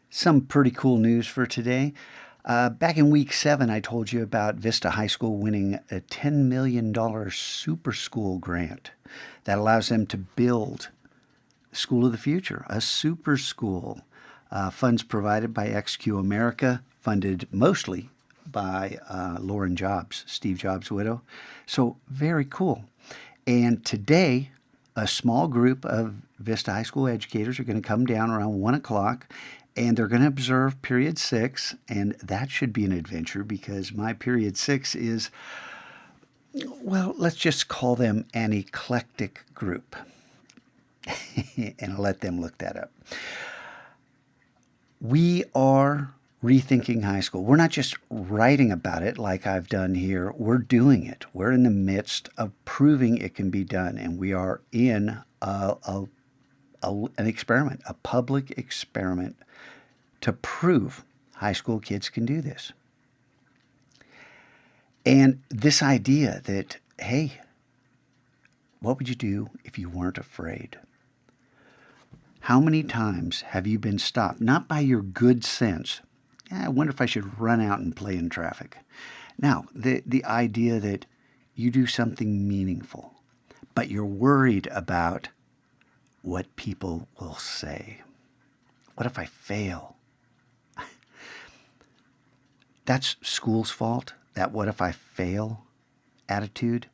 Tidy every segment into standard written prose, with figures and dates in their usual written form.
Some pretty cool news for today. Back in week 7, I told you about Vista High School winning a $10 million super school grant that allows them to build the school of the future, a super school. Funds provided by XQ America, funded mostly by Lauren Jobs, Steve Jobs' widow. So, very cool. And today, a small group of Vista High School educators are going to come down around 1 o'clock and they're going to observe period 6. And that should be an adventure because my period 6 is, well, let's just call them an eclectic group. And I'll let them look that up. We are rethinking high school. We're not just writing about it like I've done here. We're doing it. We're in the midst of proving it can be done. And we are in an experiment, a public experiment to prove high school kids can do this. And this idea that, hey, what would you do if you weren't afraid? How many times have you been stopped, not by your good sense? I wonder if I should run out and play in traffic. Now, the idea that you do something meaningful, but you're worried about what people will say. What if I fail? That's school's fault, that what if I fail attitude.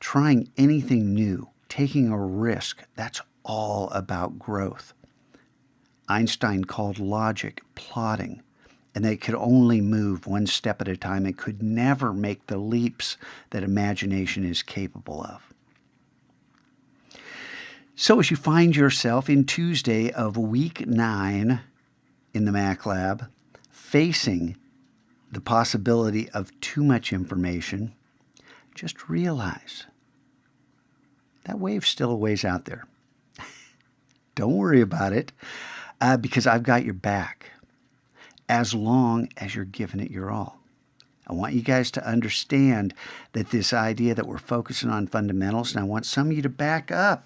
Trying anything new, taking a risk, that's all about growth. Einstein called logic plotting, and they could only move one step at a time and could never make the leaps that imagination is capable of. So as you find yourself in Tuesday of week 9 in the Mac Lab, facing the possibility of too much information, just realize that wave's still a ways out there. Don't worry about it, because I've got your back as long as you're giving it your all. I want you guys to understand that this idea that we're focusing on fundamentals, and I want some of you to back up.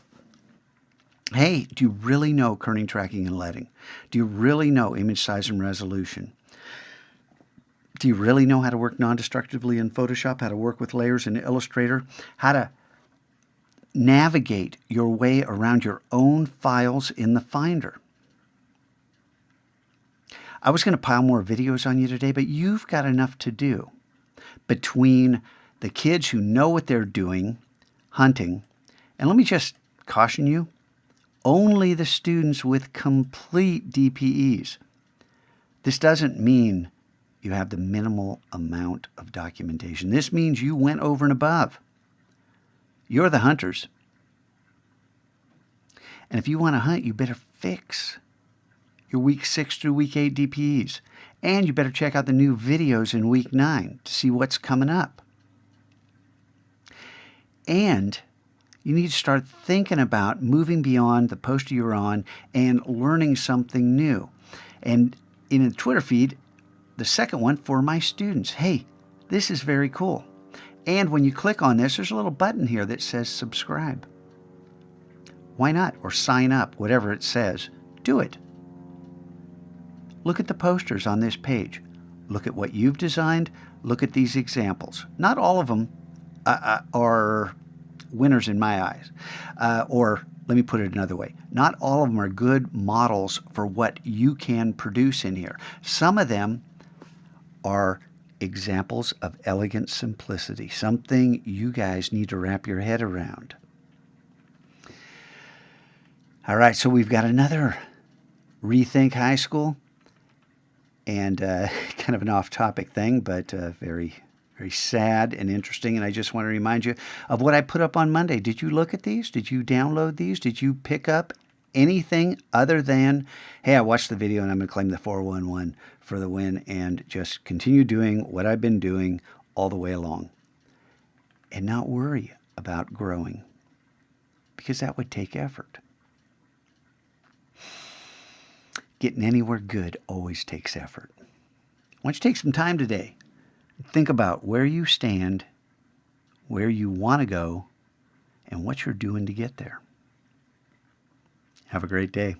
Hey, do you really know kerning, tracking, and leading? Do you really know image size and resolution? Do you really know how to work non-destructively in Photoshop, how to work with layers in Illustrator, how to navigate your way around your own files in the Finder? I was going to pile more videos on you today, but you've got enough to do between the kids who know what they're doing, hunting, and let me just caution you, only the students with complete DPEs. This doesn't mean you have the minimal amount of documentation. This means you went over and above. You're the hunters. And if you want to hunt, you better fix your week 6 through week 8 DPEs. And you better check out the new videos in week 9 to see what's coming up. And you need to start thinking about moving beyond the poster you're on and learning something new. And in the Twitter feed, the second one for my students. Hey, this is very cool. And when you click on this, there's a little button here that says subscribe. Why not? Or sign up, whatever it says. Do it. Look at the posters on this page. Look at what you've designed. Look at these examples. Not all of them are winners in my eyes. Or let me put it another way. Not all of them are good models for what you can produce in here. Some of them are examples of elegant simplicity, something you guys need to wrap your head around. All right, so we've got another Rethink High School, and kind of an off-topic thing, but very, very sad and interesting, and I just want to remind you of what I put up on Monday. Did you look at these? Did you download these? Did you pick up anything other than, hey, I watched the video and I'm going to claim the 411 for the win and just continue doing what I've been doing all the way along and not worry about growing, because that would take effort. Getting anywhere good always takes effort. Why don't you take some time today and think about where you stand, where you want to go, and what you're doing to get there. Have a great day.